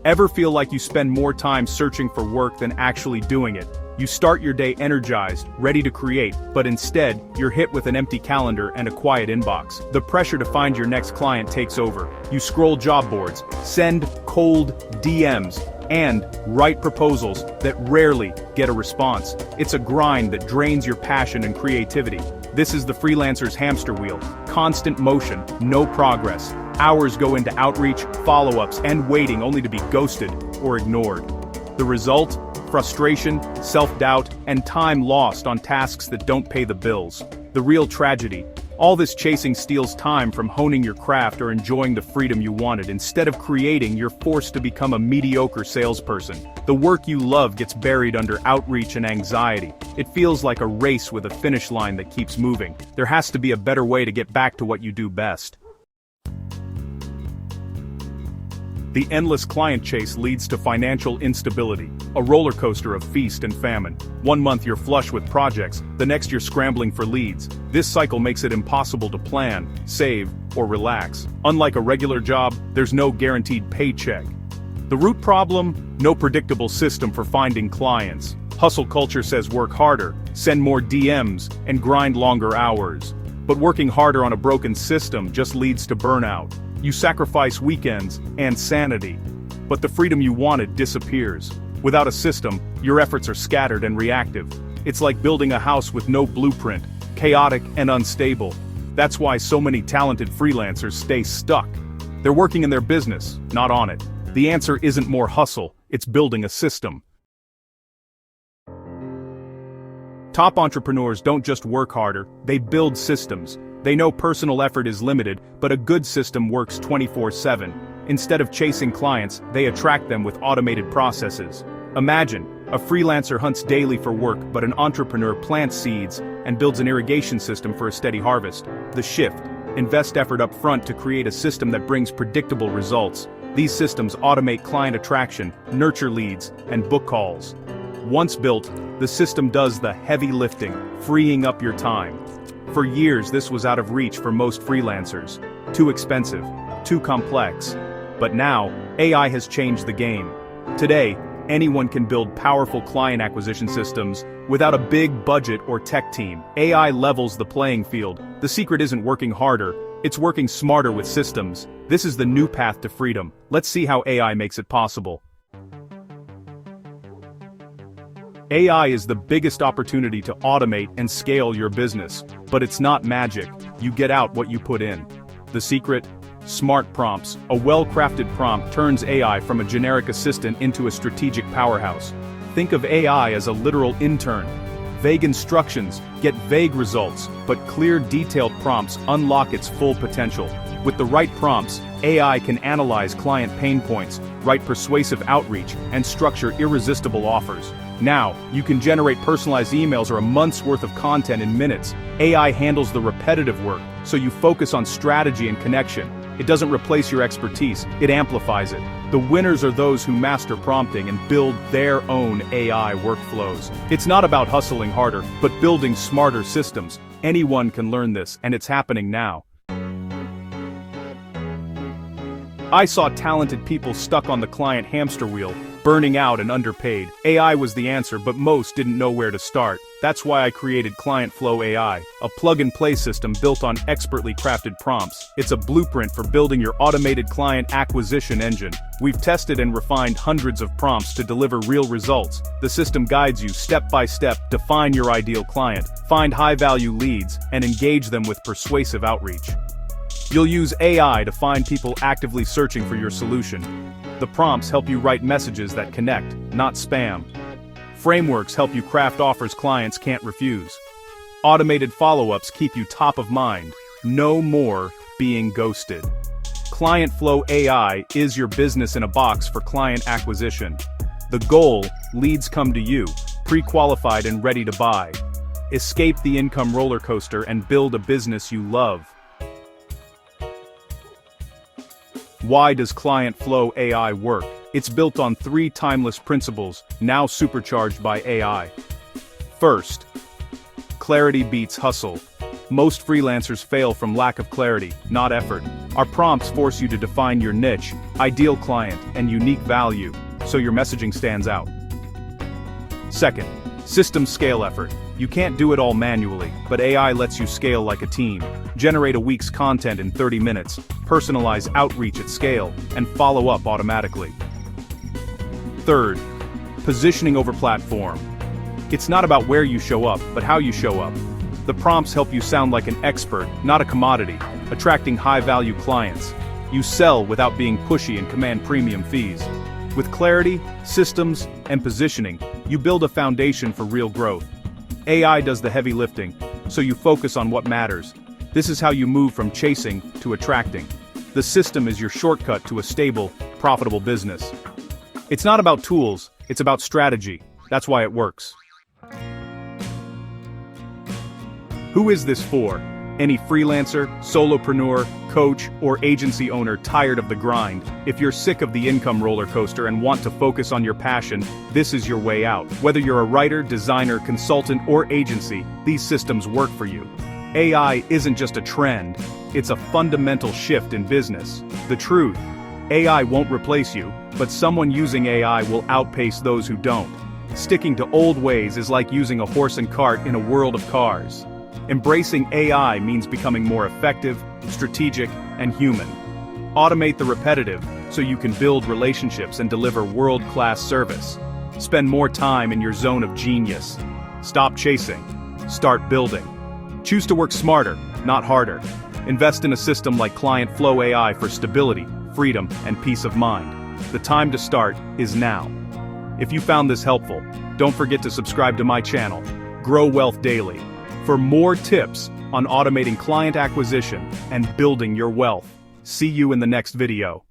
Ever feel like you spend more time searching for work than actually doing it? You start your day energized, ready to create, but instead, you're hit with an empty calendar and a quiet inbox. The pressure to find your next client takes over. You scroll job boards, send cold DMs, and write proposals that rarely get a response. It's a grind that drains your passion and creativity. This is the freelancer's hamster wheel. Constant motion, no progress. Hours go into outreach, follow-ups, and waiting only to be ghosted or ignored. The result? Frustration, self-doubt, and time lost on tasks that don't pay the bills. The real tragedy: all this chasing steals time from honing your craft or enjoying the freedom you wanted. Instead of creating, you're forced to become a mediocre salesperson. The work you love gets buried under outreach and anxiety. It feels like a race with a finish line that keeps moving. There has to be a better way to get back to what you do best. The endless client chase leads to financial instability, a roller coaster of feast and famine. One month you're flush with projects, the next you're scrambling for leads. This cycle makes it impossible to plan, save, or relax. Unlike a regular job, there's no guaranteed paycheck. The root problem? No predictable system for finding clients. Hustle culture says work harder, send more DMs, and grind longer hours. But working harder on a broken system just leads to burnout. You sacrifice weekends and sanity, but the freedom you wanted disappears. Without a system, your efforts are scattered and reactive. It's like building a house with no blueprint, chaotic and unstable. That's why so many talented freelancers stay stuck. They're working in their business, not on it. The answer isn't more hustle, it's building a system. Top entrepreneurs don't just work harder, they build systems. They know personal effort is limited, but a good system works 24/7. Instead of chasing clients, they attract them with automated processes. Imagine, a freelancer hunts daily for work, but an entrepreneur plants seeds and builds an irrigation system for a steady harvest. The shift: invest effort up front to create a system that brings predictable results. These systems automate client attraction, nurture leads, and book calls. Once built, the system does the heavy lifting, freeing up your time. For years, this was out of reach for most freelancers. Too expensive, too complex. But now, AI has changed the game. Today, anyone can build powerful client acquisition systems without a big budget or tech team. AI levels the playing field. The secret isn't working harder, it's working smarter with systems. This is the new path to freedom. Let's see how AI makes it possible. AI is the biggest opportunity to automate and scale your business. But it's not magic. You get out what you put in. The secret? Smart prompts. A well-crafted prompt turns AI from a generic assistant into a strategic powerhouse. Think of AI as a literal intern. Vague instructions get vague results, but clear, detailed prompts unlock its full potential. With the right prompts, AI can analyze client pain points, write persuasive outreach, and structure irresistible offers. Now, you can generate personalized emails or a month's worth of content in minutes. AI handles the repetitive work, so you focus on strategy and connection. It doesn't replace your expertise, it amplifies it. The winners are those who master prompting and build their own AI workflows. It's not about hustling harder, but building smarter systems. Anyone can learn this, and it's happening now. I saw talented people stuck on the client hamster wheel, burning out and underpaid. AI was the answer, but most didn't know where to start. That's why I created Client Flow AI, a plug-and-play system built on expertly crafted prompts. It's a blueprint for building your automated client acquisition engine. We've tested and refined hundreds of prompts to deliver real results. The system guides you step by step to find your ideal client, find high-value leads, and engage them with persuasive outreach. You'll use AI to find people actively searching for your solution. The prompts help you write messages that connect, not spam. Frameworks help you craft offers clients can't refuse. Automated follow-ups keep you top of mind. No more being ghosted. Client Flow AI is your business in a box for client acquisition. The goal: leads come to you, pre-qualified and ready to buy. Escape the income roller coaster and build a business you love. Why does Client Flow AI work? It's built on 3 timeless principles, now supercharged by AI. First, clarity beats hustle. Most freelancers fail from lack of clarity, not effort. Our prompts force you to define your niche, ideal client, and unique value, so your messaging stands out. Second, system scale effort. You can't do it all manually, but AI lets you scale like a team. Generate a week's content in 30 minutes, personalize outreach at scale, and follow up automatically. Third, positioning over platform. It's not about where you show up, but how you show up. The prompts help you sound like an expert, not a commodity, attracting high-value clients. You sell without being pushy and command premium fees. With clarity, systems, and positioning, you build a foundation for real growth. AI does the heavy lifting, so you focus on what matters. This is how you move from chasing to attracting. The system is your shortcut to a stable, profitable business. It's not about tools, it's about strategy. That's why it works. Who is this for? Any freelancer, solopreneur, coach, or agency owner tired of the grind? If you're sick of the income roller coaster and want to focus on your passion, this is your way out. Whether you're a writer, designer, consultant, or agency, these systems work for you. AI isn't just a trend, it's a fundamental shift in business. The truth, AI won't replace you, but someone using AI will outpace those who don't. Sticking to old ways is like using a horse and cart in a world of cars. Embracing AI means becoming more effective, strategic, and human. Automate the repetitive so you can build relationships and deliver world-class service. Spend more time in your zone of genius. Stop chasing. Start building. Choose to work smarter, not harder. Invest in a system like Client Flow AI for stability, freedom, and peace of mind. The time to start is now. If you found this helpful, don't forget to subscribe to my channel, Grow Wealth Daily, for more tips on automating client acquisition and building your wealth. See you in the next video.